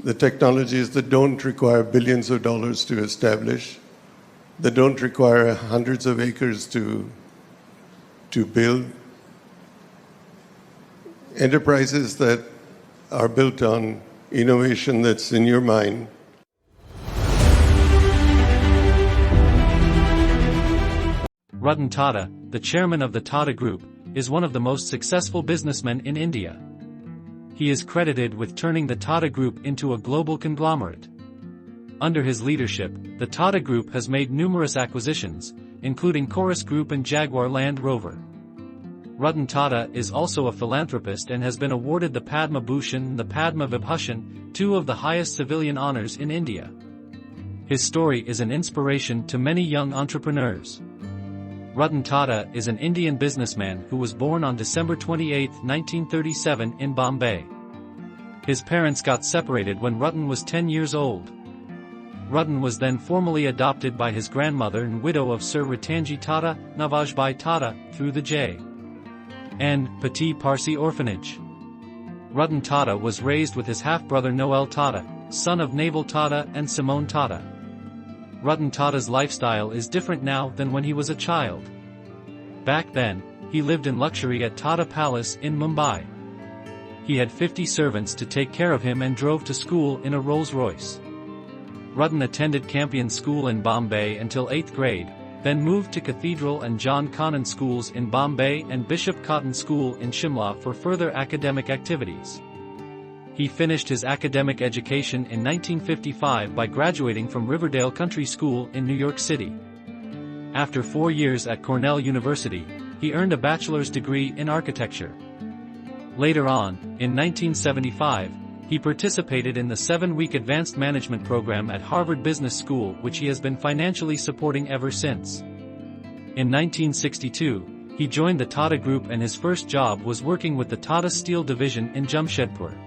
the technologies that don't require billions of dollars to establish, that don't require hundreds of acres to build, enterprises that are built on innovation that's in your mind. Ratan Tata, the chairman of the Tata Group, is one of the most successful businessmen in India. He is credited with turning the Tata Group into a global conglomerate. Under his leadership, the Tata Group has made numerous acquisitions, including Corus Group and Jaguar Land Rover. Ratan Tata is also a philanthropist and has been awarded the Padma Bhushan and the Padma Vibhushan, two of the highest civilian honors in India. His story is an inspiration to many young entrepreneurs. Ratan Tata is an Indian businessman who was born on December 28, 1937 in Bombay. His parents got separated when Ratan was 10 years old. Ratan was then formally adopted by his grandmother and widow of Sir Ratanji Tata, Navajbhai Tata, through the J.N. Petit Parsi orphanage. Ratan Tata was raised with his half-brother Noel Tata, son of Naval Tata and Simone Tata. Ratan Tata's lifestyle is different now than when he was a child. Back then, he lived in luxury at Tata Palace in Mumbai. He had 50 servants to take care of him and drove to school in a Rolls-Royce. Ratan attended Campion School in Bombay until 8th grade, then moved to Cathedral and John Connon schools in Bombay and Bishop Cotton School in Shimla for further academic activities. He finished his academic education in 1955 by graduating from Riverdale Country School in New York City. After 4 years at Cornell University, he earned a bachelor's degree in architecture. Later on, in 1975, he participated in the 7-week advanced management program at Harvard Business School, which he has been financially supporting ever since. In 1962, he joined the Tata Group and his first job was working with the Tata Steel Division in Jamshedpur.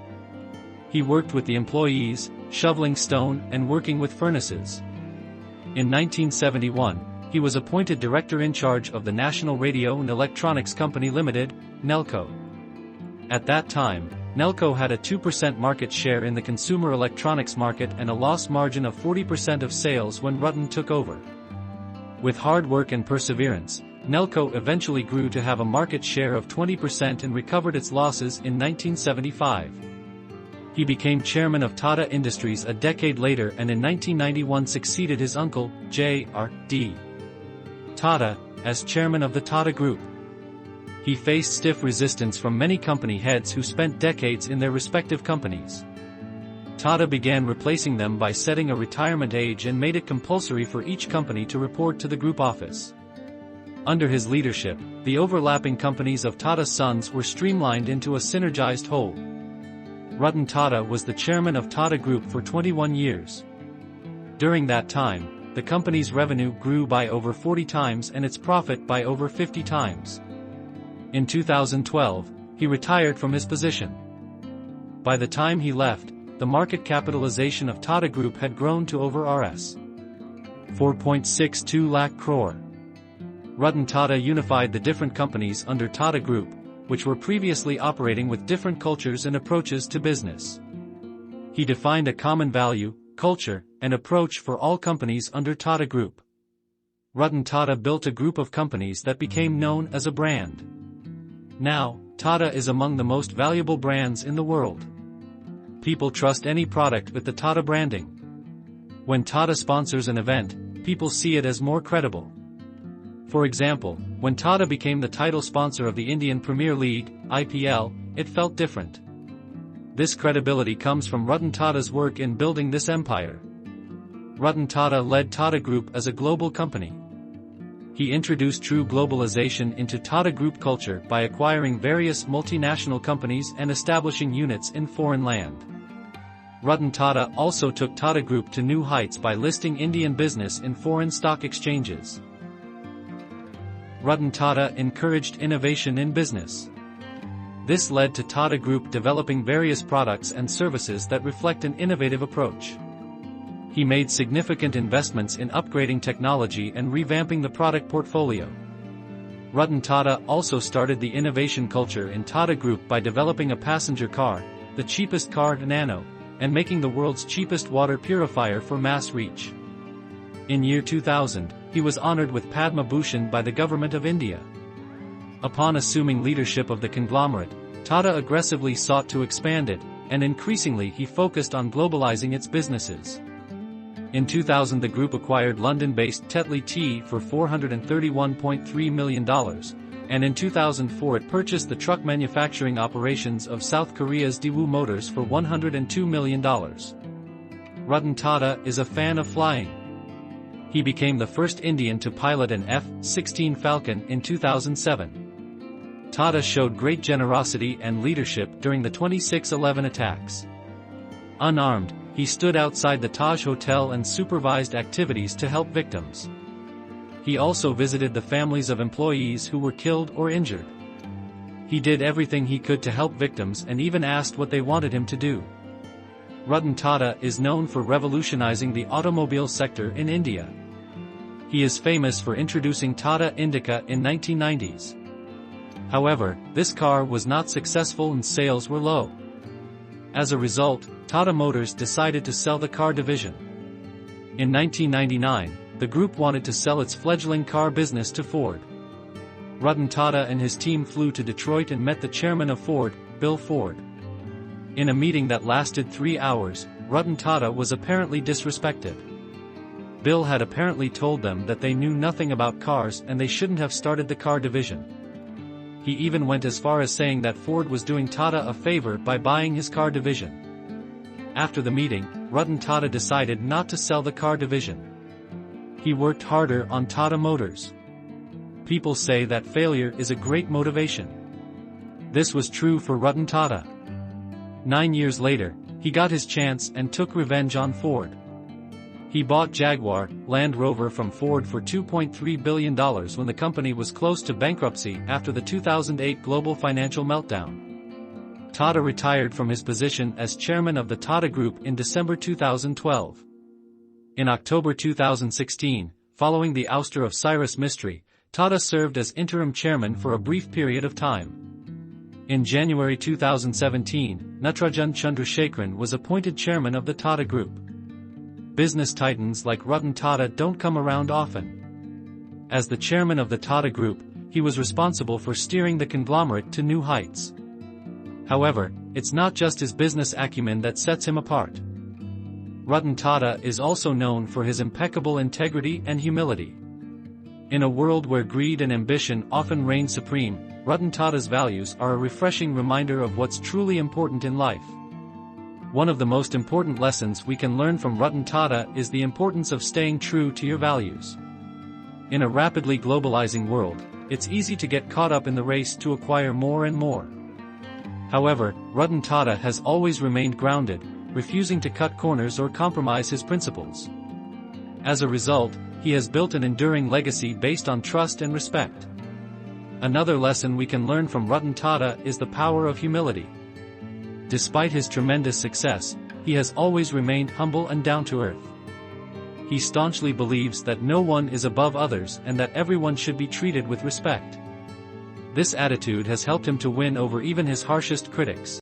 He worked with the employees, shoveling stone and working with furnaces. In 1971, he was appointed director in charge of the National Radio and Electronics Company Limited, NELCO. At that time, NELCO had a 2% market share in the consumer electronics market and a loss margin of 40% of sales when Ratan took over. With hard work and perseverance, NELCO eventually grew to have a market share of 20% and recovered its losses in 1975. He became chairman of Tata Industries a decade later and in 1991 succeeded his uncle, J.R.D. Tata, as chairman of the Tata Group. He faced stiff resistance from many company heads who spent decades in their respective companies. Tata began replacing them by setting a retirement age and made it compulsory for each company to report to the group office. Under his leadership, the overlapping companies of Tata's sons were streamlined into a synergized whole. Ratan Tata was the chairman of Tata Group for 21 years. During that time, the company's revenue grew by over 40 times and its profit by over 50 times. In 2012, he retired from his position. By the time he left, the market capitalization of Tata Group had grown to over Rs. 4.62 lakh crore. Ratan Tata unified the different companies under Tata Group, which were previously operating with different cultures and approaches to business. He defined a common value, culture, and approach for all companies under Tata Group. Ratan Tata built a group of companies that became known as a brand. Now, Tata is among the most valuable brands in the world. People trust any product with the Tata branding. When Tata sponsors an event, people see it as more credible. For example, when Tata became the title sponsor of the Indian Premier League, IPL, it felt different. This credibility comes from Ratan Tata's work in building this empire. Ratan Tata led Tata Group as a global company. He introduced true globalization into Tata Group culture by acquiring various multinational companies and establishing units in foreign land. Ratan Tata also took Tata Group to new heights by listing Indian business in foreign stock exchanges. Ratan Tata encouraged innovation in business. This led to Tata Group developing various products and services that reflect an innovative approach. He made significant investments in upgrading technology and revamping the product portfolio. Ratan Tata also started the innovation culture in Tata Group by developing a passenger car, the cheapest car, Nano, and making the world's cheapest water purifier for mass reach. In year 2000, he was honored with Padma Bhushan by the government of India. Upon assuming leadership of the conglomerate, Tata aggressively sought to expand it, and increasingly he focused on globalizing its businesses. In 2000 the group acquired London-based Tetley Tea for $431.3 million, and in 2004 it purchased the truck manufacturing operations of South Korea's Daewoo Motors for $102 million. Ratan Tata is a fan of flying. He became the first Indian to pilot an F-16 Falcon in 2007. Tata showed great generosity and leadership during the 26/11 attacks. Unarmed, he stood outside the Taj Hotel and supervised activities to help victims. He also visited the families of employees who were killed or injured. He did everything he could to help victims and even asked what they wanted him to do. Ratan Tata is known for revolutionizing the automobile sector in India. He is famous for introducing Tata Indica in 1990s. However, this car was not successful and sales were low. As a result, Tata Motors decided to sell the car division. In 1999, the group wanted to sell its fledgling car business to Ford. Ratan Tata and his team flew to Detroit and met the chairman of Ford, Bill Ford. In a meeting that lasted 3 hours, Ratan Tata was apparently disrespected. Bill had apparently told them that they knew nothing about cars and they shouldn't have started the car division. He even went as far as saying that Ford was doing Tata a favor by buying his car division. After the meeting, Ratan Tata decided not to sell the car division. He worked harder on Tata Motors. People say that failure is a great motivation. This was true for Ratan Tata. 9 years later, he got his chance and took revenge on Ford. He bought Jaguar, Land Rover from Ford for $2.3 billion when the company was close to bankruptcy after the 2008 global financial meltdown. Tata retired from his position as chairman of the Tata Group in December 2012. In October 2016, following the ouster of Cyrus Mistry, Tata served as interim chairman for a brief period of time. In January 2017, Natarajan Chandrasekaran was appointed chairman of the Tata Group. Business titans like Ratan Tata don't come around often. As the chairman of the Tata Group, he was responsible for steering the conglomerate to new heights. However, it's not just his business acumen that sets him apart. Ratan Tata is also known for his impeccable integrity and humility. In a world where greed and ambition often reign supreme, Ratan Tata's values are a refreshing reminder of what's truly important in life. One of the most important lessons we can learn from Ratan Tata is the importance of staying true to your values. In a rapidly globalizing world, it's easy to get caught up in the race to acquire more and more. However, Ratan Tata has always remained grounded, refusing to cut corners or compromise his principles. As a result, he has built an enduring legacy based on trust and respect. Another lesson we can learn from Ratan Tata is the power of humility. Despite his tremendous success, he has always remained humble and down to earth. He staunchly believes that no one is above others and that everyone should be treated with respect. This attitude has helped him to win over even his harshest critics.